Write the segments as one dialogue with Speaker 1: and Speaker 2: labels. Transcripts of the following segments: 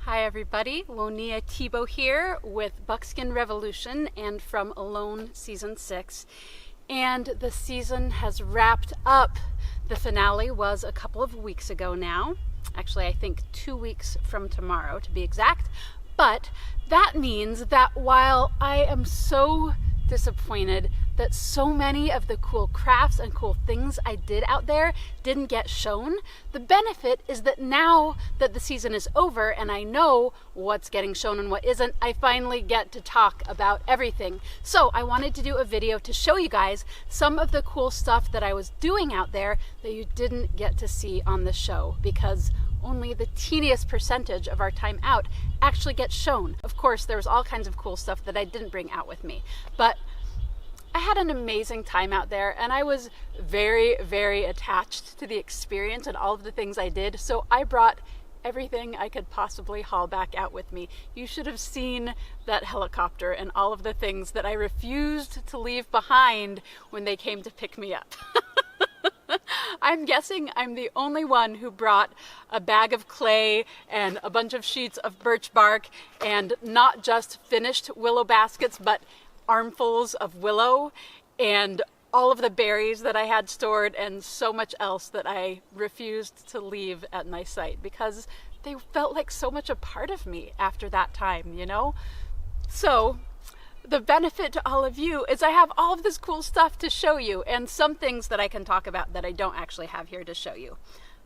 Speaker 1: Hi everybody, Woniya here with Buckskin Revolution and from Alone Season 6. And the season has wrapped up. The finale was a couple of weeks ago now. Actually, I think 2 weeks from tomorrow to be exact. But that means that while I am so disappointed that so many of the cool crafts and cool things I did out there didn't get shown, the benefit is that now that the season is over and I know what's getting shown and what isn't, I finally get to talk about everything. So I wanted to do a video to show you guys some of the cool stuff that I was doing out there that you didn't get to see on the show, because only the teeniest percentage of our time out actually gets shown. Of course, there was all kinds of cool stuff that I didn't bring out with me, but I had an amazing time out there and I was very, very attached to the experience and all of the things I did. So I brought everything I could possibly haul back out with me. You should have seen that helicopter and all of the things that I refused to leave behind when they came to pick me up. I'm guessing I'm the only one who brought a bag of clay and a bunch of sheets of birch bark, and not just finished willow baskets, but armfuls of willow and all of the berries that I had stored and so much else that I refused to leave at my site because they felt like so much a part of me after that time, you know? So the benefit to all of you is I have all of this cool stuff to show you and some things that I can talk about that I don't actually have here to show you.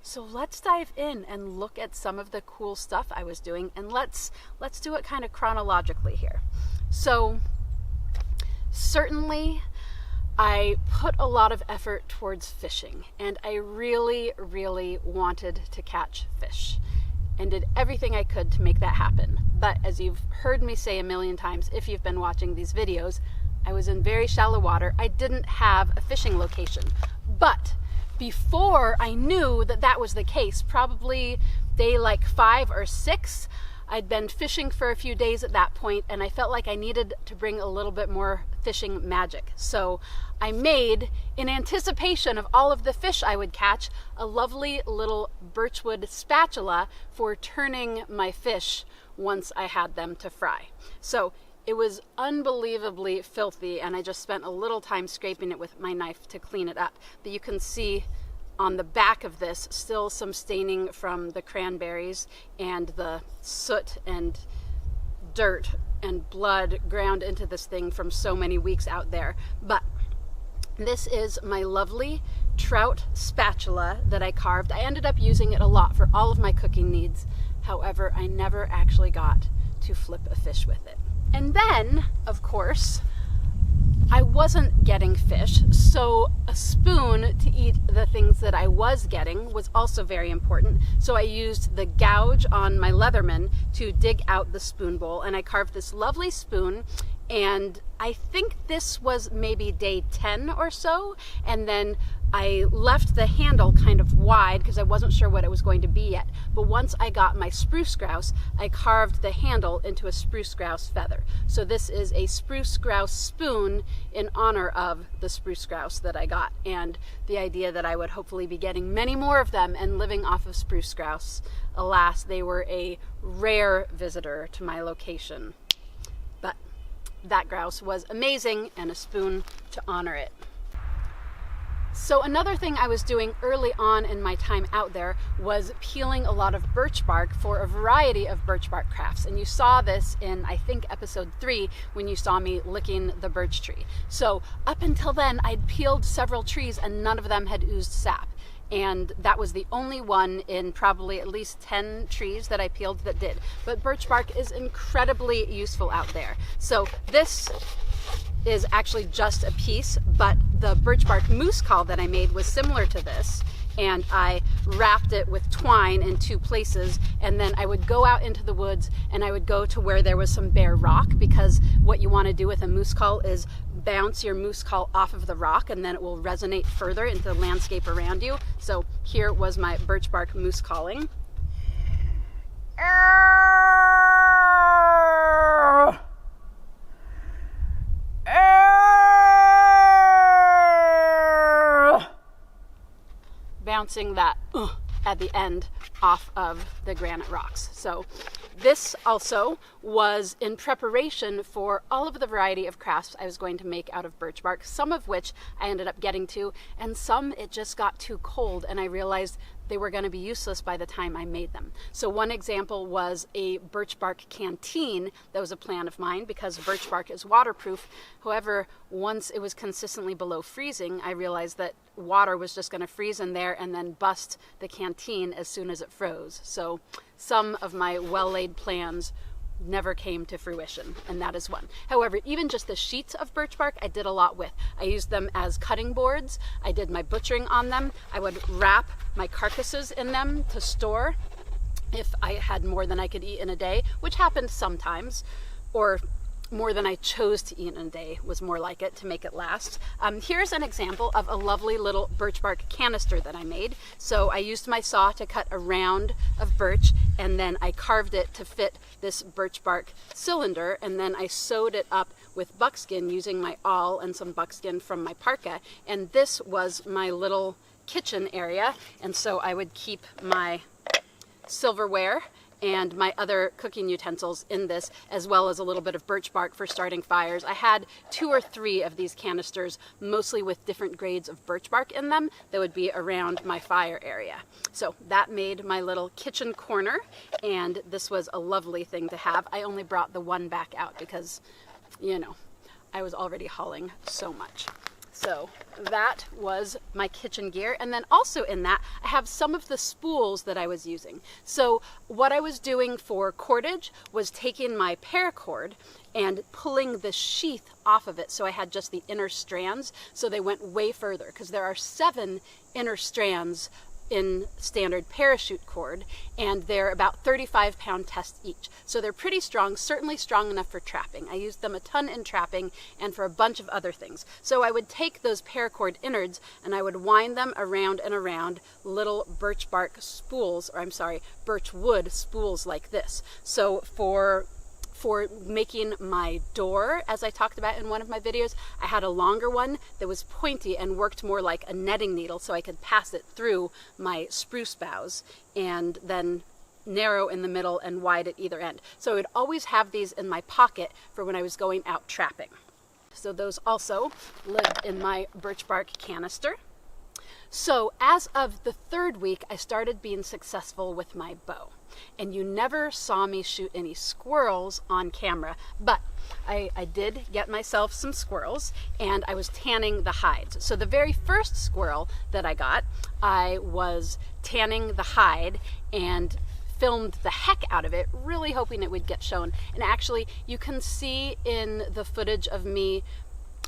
Speaker 1: So let's dive in and look at some of the cool stuff I was doing, and let's do it kind of chronologically here. So certainly I put a lot of effort towards fishing, and I really, really wanted to catch fish and did everything I could to make that happen. But as you've heard me say a million times, if you've been watching these videos, I was in very shallow water. I didn't have a fishing location. But before I knew that that was the case, probably day like 5 or 6, I'd been fishing for a few days at that point, and I felt like I needed to bring a little bit more fishing magic. So I made, in anticipation of all of the fish I would catch, a lovely little birchwood spatula for turning my fish once I had them to fry. So it was unbelievably filthy, and I just spent a little time scraping it with my knife to clean it up. But you can see on the back of this still some staining from the cranberries and the soot and dirt and blood ground into this thing from so many weeks out there. But this is my lovely trout spatula that I carved. I ended up using it a lot for all of my cooking needs. However, I never actually got to flip a fish with it. And then, of course, I wasn't getting fish, so a spoon to eat the things that I was getting was also very important. So I used the gouge on my Leatherman to dig out the spoon bowl, and I carved this lovely spoon. And I think this was maybe day 10 or so, and then I left the handle kind of wide because I wasn't sure what it was going to be yet. But once I got my spruce grouse, I carved the handle into a spruce grouse feather. So this is a spruce grouse spoon in honor of the spruce grouse that I got, and the idea that I would hopefully be getting many more of them and living off of spruce grouse. Alas, they were a rare visitor to my location. But that grouse was amazing, and a spoon to honor it. So another thing I was doing early on in my time out there was peeling a lot of birch bark for a variety of birch bark crafts. And you saw this in, I think, episode 3 when you saw me licking the birch tree. So up until then, I'd peeled several trees and none of them had oozed sap. And that was the only one in probably at least 10 trees that I peeled that did. But birch bark is incredibly useful out there. So this is actually just a piece, but the birch bark moose call that I made was similar to this, and I wrapped it with twine in 2 places, and then I would go out into the woods and I would go to where there was some bare rock, because what you want to do with a moose call is bounce your moose call off of the rock, and then it will resonate further into the landscape around you. So here was my birch bark moose calling. Bouncing that at the end off of the granite rocks. So this also was in preparation for all of the variety of crafts I was going to make out of birch bark, some of which I ended up getting to, and some it just got too cold and I realized they were going to be useless by the time I made them. So one example was a birch bark canteen. That was a plan of mine because birch bark is waterproof. However, once it was consistently below freezing, I realized that water was just going to freeze in there and then bust the canteen as soon as it froze. So some of my well-laid plans never came to fruition, and that is one. However, even just the sheets of birch bark I did a lot with. I used them as cutting boards. I did my butchering on them. I would wrap my carcasses in them to store if I had more than I could eat in a day, which happened sometimes, or more than I chose to eat in a day was more like it, to make it last. Here's an example of a lovely little birch bark canister that I made. So I used my saw to cut a round of birch, and then I carved it to fit this birch bark cylinder, and then I sewed it up with buckskin using my awl and some buckskin from my parka, and this was my little kitchen area. And so I would keep my silverware and my other cooking utensils in this, as well as a little bit of birch bark for starting fires. I had 2 or 3 of these canisters, mostly with different grades of birch bark in them, that would be around my fire area. So that made my little kitchen corner, and this was a lovely thing to have. I only brought the one back out because, you know, I was already hauling so much. So that was my kitchen gear. And then also in that, I have some of the spools that I was using. So what I was doing for cordage was taking my paracord and pulling the sheath off of it so I had just the inner strands. So they went way further because there are 7 inner strands in standard parachute cord, and they're about 35-pound tests each. So they're pretty strong, certainly strong enough for trapping. I used them a ton in trapping and for a bunch of other things. So I would take those paracord innards and I would wind them around and around little birch bark spools, or I'm sorry, birch wood spools like this. So for making my door, as I talked about in one of my videos, I had a longer one that was pointy and worked more like a netting needle, so I could pass it through my spruce boughs, and then narrow in the middle and wide at either end. So I would always have these in my pocket for when I was going out trapping. So those also lived in my birch bark canister. So as of the 3rd week, I started being successful with my bow. And you never saw me shoot any squirrels on camera, but I did get myself some squirrels, and I was tanning the hides. So the very first squirrel that I got, I was tanning the hide and filmed the heck out of it, really hoping it would get shown. And actually, you can see in the footage of me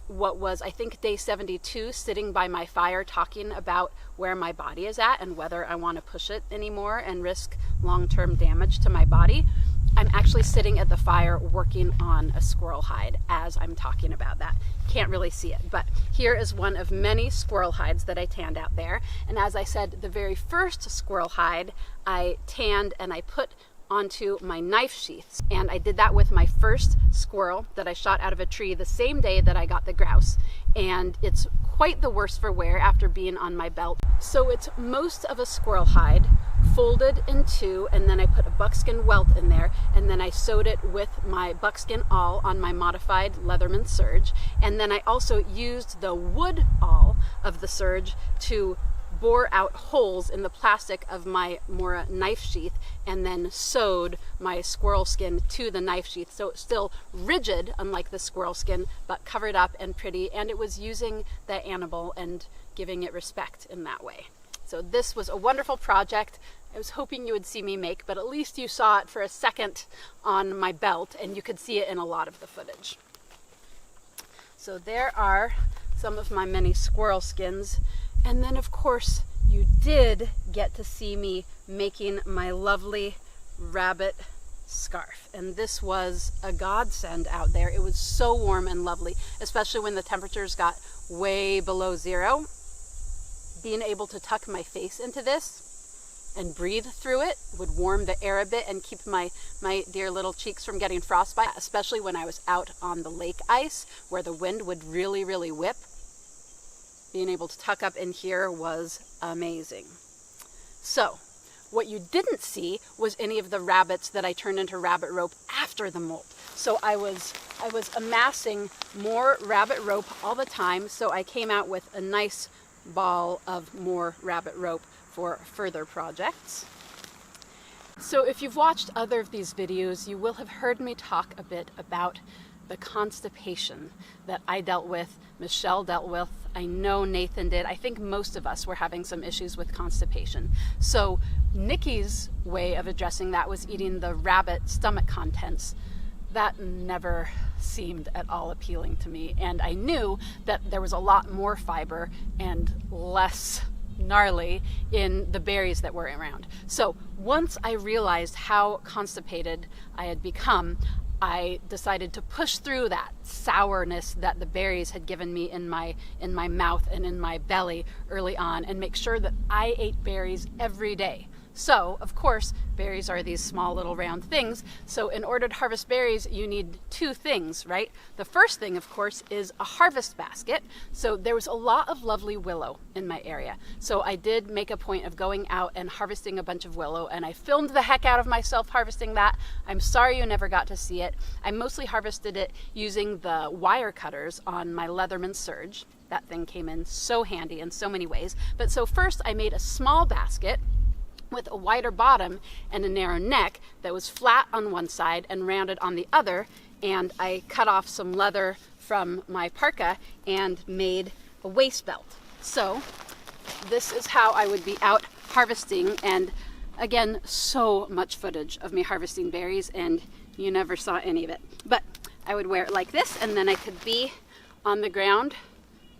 Speaker 1: what was, I think, day 72, sitting by my fire talking about where my body is at and whether I want to push it anymore and risk long-term damage to my body. I'm actually sitting at the fire working on a squirrel hide as I'm talking about that. Can't really see it, but here is one of many squirrel hides that I tanned out there. And as I said, the very first squirrel hide I tanned and I put onto my knife sheaths, and I did that with my first squirrel that I shot out of a tree the same day that I got the grouse, and it's quite the worse for wear after being on my belt. So it's most of a squirrel hide folded in 2, and then I put a buckskin welt in there, and then I sewed it with my buckskin awl on my modified Leatherman serge, and then I also used the wood awl of the serge to bore out holes in the plastic of my Mora knife sheath, and then sewed my squirrel skin to the knife sheath. So it's still rigid, unlike the squirrel skin, but covered up and pretty, and it was using that animal and giving it respect in that way. So this was a wonderful project. I was hoping you would see me make, but at least you saw it for a second on my belt, and you could see it in a lot of the footage. So there are some of my many squirrel skins. And then, of course, you did get to see me making my lovely rabbit scarf. And this was a godsend out there. It was so warm and lovely, especially when the temperatures got way below 0. Being able to tuck my face into this and breathe through it would warm the air a bit and keep my dear little cheeks from getting frostbite, especially when I was out on the lake ice where the wind would really, really whip. Being able to tuck up in here was amazing. So What you didn't see was any of the rabbits that I turned into rabbit rope after the molt. So I was amassing more rabbit rope all the time, so I came out with a nice ball of more rabbit rope for further projects. So if you've watched other of these videos, you will have heard me talk a bit about the constipation that I dealt with, Michelle dealt with, I know Nathan did. I think most of us were having some issues with constipation. So Nikki's way of addressing that was eating the rabbit stomach contents. That never seemed at all appealing to me, and I knew that there was a lot more fiber and less gnarly in the berries that were around. So once I realized how constipated I had become, I decided to push through that sourness that the berries had given me in my mouth and in my belly early on, and make sure that I ate berries every day. So, of course, berries are these small little round things. So in order to harvest berries, you need two things, right? The first thing, of course, is a harvest basket. So there was a lot of lovely willow in my area. So I did make a point of going out and harvesting a bunch of willow, and I filmed the heck out of myself harvesting that. I'm sorry you never got to see it. I mostly harvested it using the wire cutters on my Leatherman Surge. That thing came in so handy in so many ways. But so first I made a small basket with a wider bottom and a narrow neck that was flat on one side and rounded on the other, and I cut off some leather from my parka and made a waist belt. So this is how I would be out harvesting, and again, so much footage of me harvesting berries and you never saw any of it. But I would wear it like this, and then I could be on the ground.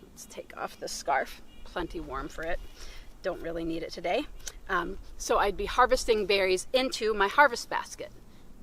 Speaker 1: Let's take off the scarf, plenty warm for it. Don't really need it today. So I'd be harvesting berries into my harvest basket.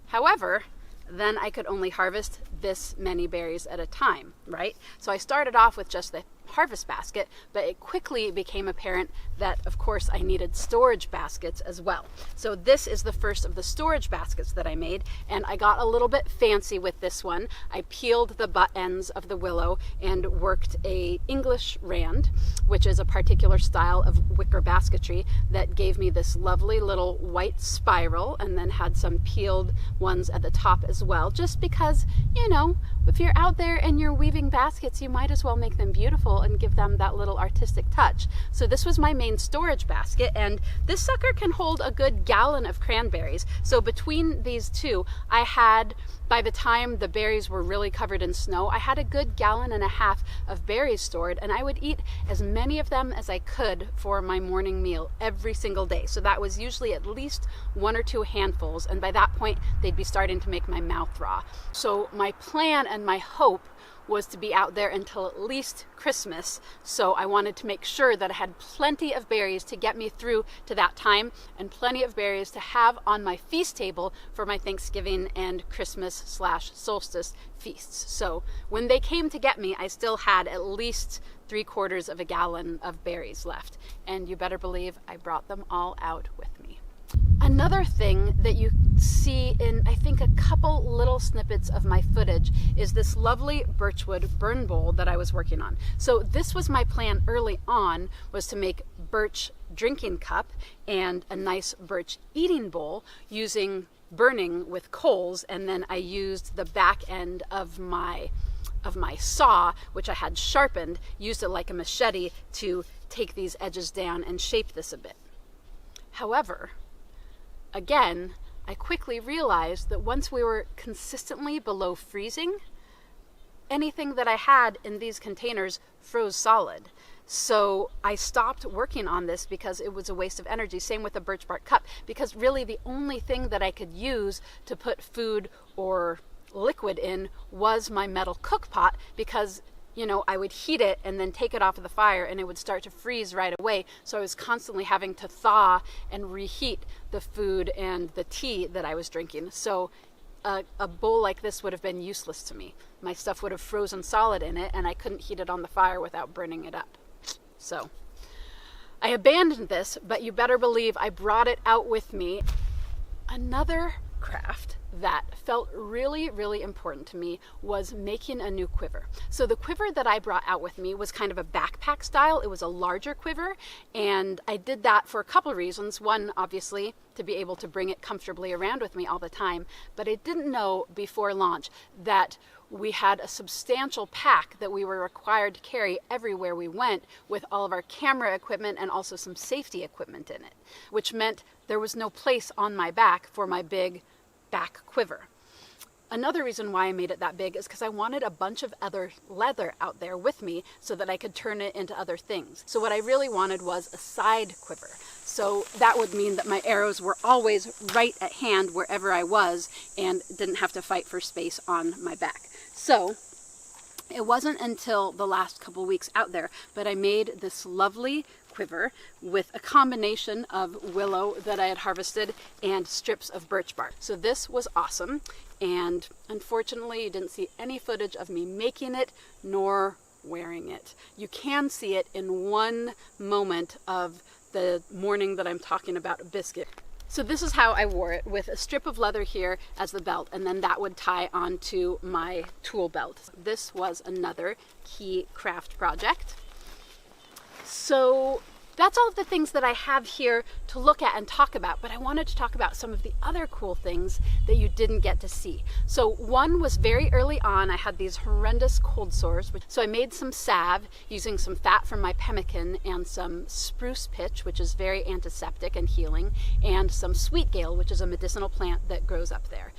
Speaker 1: However, then I could only harvest this many berries at a time, right? So I started off with just the harvest basket, but it quickly became apparent that, of course, I needed storage baskets as well. So this is the first of the storage baskets that I made, and I got a little bit fancy with this one. I peeled the butt ends of the willow and worked a English rand, which is a particular style of wicker basketry that gave me this lovely little white spiral, and then had some peeled ones at the top as well, just because, you know, if you're out there and you're weaving baskets, you might as well make them beautiful and give them that little artistic touch. So this was my main storage basket, and this sucker can hold a good gallon of cranberries. So between these two, I had, by the time the berries were really covered in snow, I had a good gallon and a half of berries stored, and I would eat as many of them as I could for my morning meal every single day. So that was usually at least 1 or 2 handfuls, and by that point they'd be starting to make my mouth raw. So my plan and my hope was to be out there until at least Christmas, so I wanted to make sure that I had plenty of berries to get me through to that time, and plenty of berries to have on my feast table for my Thanksgiving and Christmas/solstice feasts. So when they came to get me, I still had at least 3/4 of a gallon of berries left, and you better believe I brought them all out with me. Another thing that you see in, I think, a couple little snippets of my footage is this lovely birchwood burn bowl that I was working on. So this was my plan early on, was to make birch drinking cup and a nice birch eating bowl using burning with coals, and then I used the back end of my saw, which I had sharpened, used it like a machete to take these edges down and shape this a bit. However, again, I quickly realized that once we were consistently below freezing, anything that I had in these containers froze solid. So I stopped working on this because it was a waste of energy. Same with the birch bark cup, because really the only thing that I could use to put food or liquid in was my metal cook pot, because, you know, I would heat it and then take it off of the fire and it would start to freeze right away. So I was constantly having to thaw and reheat the food and the tea that I was drinking. So a bowl like this would have been useless to me. My stuff would have frozen solid in it, and I couldn't heat it on the fire without burning it up. So I abandoned this, but you better believe I brought it out with me. Another craft that felt really, really important to me was making a new quiver. So the quiver that I brought out with me was kind of a backpack style. It was a larger quiver, and I did that for a couple of reasons. One, obviously, to be able to bring it comfortably around with me all the time, but I didn't know before launch that we had a substantial pack that we were required to carry everywhere we went, with all of our camera equipment and also some safety equipment in it, which meant there was no place on my back for my big back quiver. Another reason why I made it that big is because I wanted a bunch of other leather out there with me so that I could turn it into other things. So what I really wanted was a side quiver. So that would mean that my arrows were always right at hand wherever I was and didn't have to fight for space on my back. So it wasn't until the last couple weeks out there, but I made this lovely quiver with a combination of willow that I had harvested and strips of birch bark. So this was awesome, and unfortunately you didn't see any footage of me making it nor wearing it. You can see it in one moment of the morning that I'm talking about Biscuit. So this is how I wore it, with a strip of leather here as the belt, and then that would tie onto my tool belt. This was another key craft project. So that's all of the things that I have here to look at and talk about, but I wanted to talk about some of the other cool things that you didn't get to see. So one was very early on. I had these horrendous cold sores, so I made some salve using some fat from my pemmican and some spruce pitch, which is very antiseptic and healing, and some sweet gale, which is a medicinal plant that grows up there.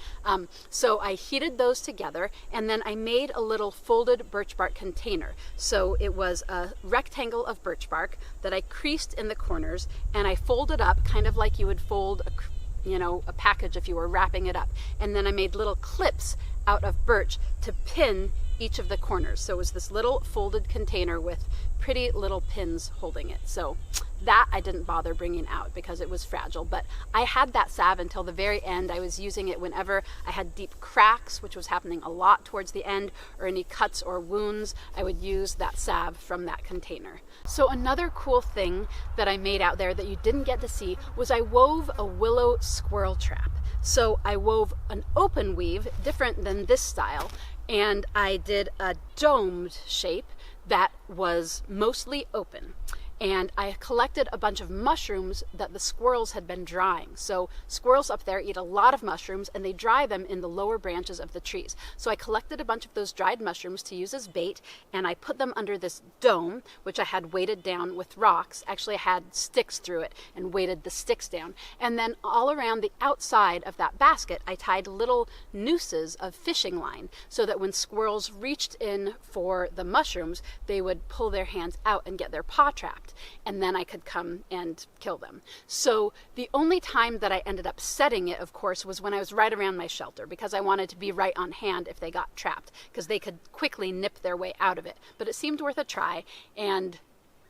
Speaker 1: So I heated those together, and then I made a little folded birch bark container. So it was a rectangle of birch bark that I creased in the corners, and I folded up kind of like you would fold a package if you were wrapping it up. And then I made little clips out of birch to pin each of the corners. So it was this little folded container with pretty little pins holding it. So that I didn't bother bringing out because it was fragile, but I had that salve until the very end. I was using it whenever I had deep cracks, which was happening a lot towards the end, or any cuts or wounds. I would use that salve from that container. So another cool thing that I made out there that you didn't get to see was I wove a willow squirrel trap. So I wove an open weave, different than this style, and I did a domed shape that was mostly open. And I collected a bunch of mushrooms that the squirrels had been drying. So squirrels up there eat a lot of mushrooms, and they dry them in the lower branches of the trees. So I collected a bunch of those dried mushrooms to use as bait, and I put them under this dome, which I had weighted down with rocks. Actually, I had sticks through it and weighted the sticks down. And then all around the outside of that basket, I tied little nooses of fishing line so that when squirrels reached in for the mushrooms, they would pull their hands out and get their paw trapped. And then I could come and kill them. So the only time that I ended up setting it, of course, was when I was right around my shelter, because I wanted to be right on hand if they got trapped, because they could quickly nip their way out of it. But it seemed worth a try, and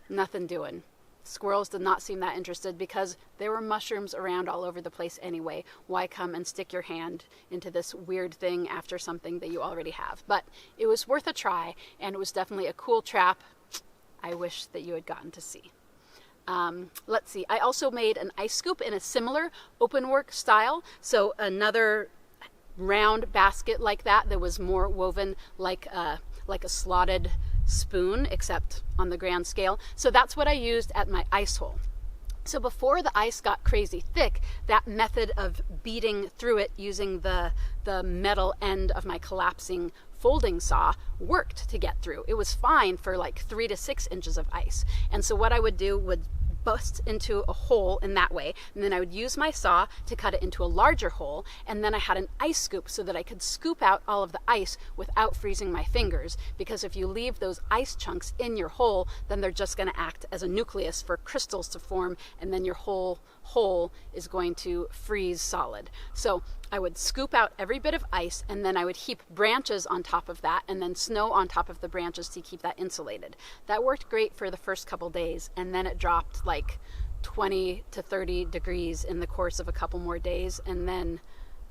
Speaker 1: nothing doing. Squirrels did not seem that interested because there were mushrooms around all over the place anyway. Why come and stick your hand into this weird thing after something that you already have? But it was worth a try, and it was definitely a cool trap. I wish that you had gotten to see. Let's see. I also made an ice scoop in a similar open work style. So another round basket like that was more woven like a slotted spoon, except on the grand scale. So that's what I used at my ice hole. So before the ice got crazy thick, that method of beating through it using the metal end of my collapsing folding saw worked to get through. It was fine for like 3 to 6 inches of ice. And so what I would do would bust into a hole in that way, and then I would use my saw to cut it into a larger hole, and then I had an ice scoop so that I could scoop out all of the ice without freezing my fingers, because if you leave those ice chunks in your hole, then they're just going to act as a nucleus for crystals to form, and then your whole hole is going to freeze solid. So I would scoop out every bit of ice, and then I would heap branches on top of that, and then snow on top of the branches to keep that insulated. That worked great for the first couple days, and then it dropped like 20 to 30 degrees in the course of a couple more days, and then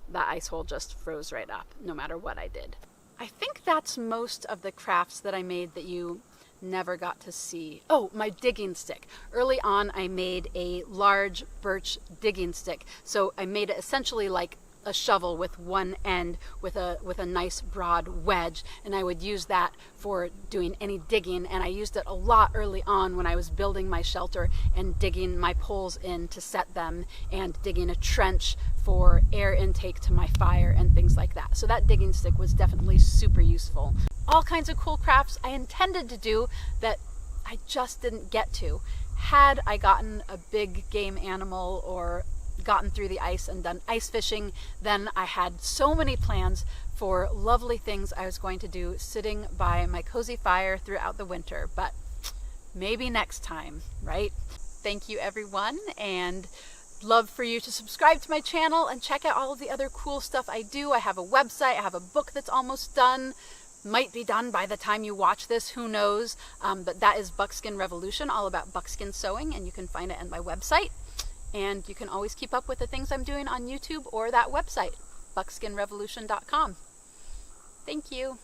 Speaker 1: that ice hole just froze right up, no matter what I did. I think that's most of the crafts that I made that you never got to see. Oh, my digging stick. Early on, I made a large birch digging stick. So I made it essentially like a shovel with one end with a nice broad wedge, and I would use that for doing any digging. And I used it a lot early on when I was building my shelter and digging my poles in to set them, and digging a trench for air intake to my fire and things like that. So that digging stick was definitely super useful. All kinds of cool crafts I intended to do that I just didn't get to. Had I gotten a big game animal or gotten through the ice and done ice fishing, then I had so many plans for lovely things I was going to do sitting by my cozy fire throughout the winter, but maybe next time, right? Thank you, everyone, and love for you to subscribe to my channel and check out all of the other cool stuff I do. I have a website, I have a book that's almost done. Might be done by the time you watch this, who knows, but that is Buckskin Revolution, all about buckskin sewing, and you can find it on my website. And you can always keep up with the things I'm doing on YouTube or that website, buckskinrevolution.com. Thank you.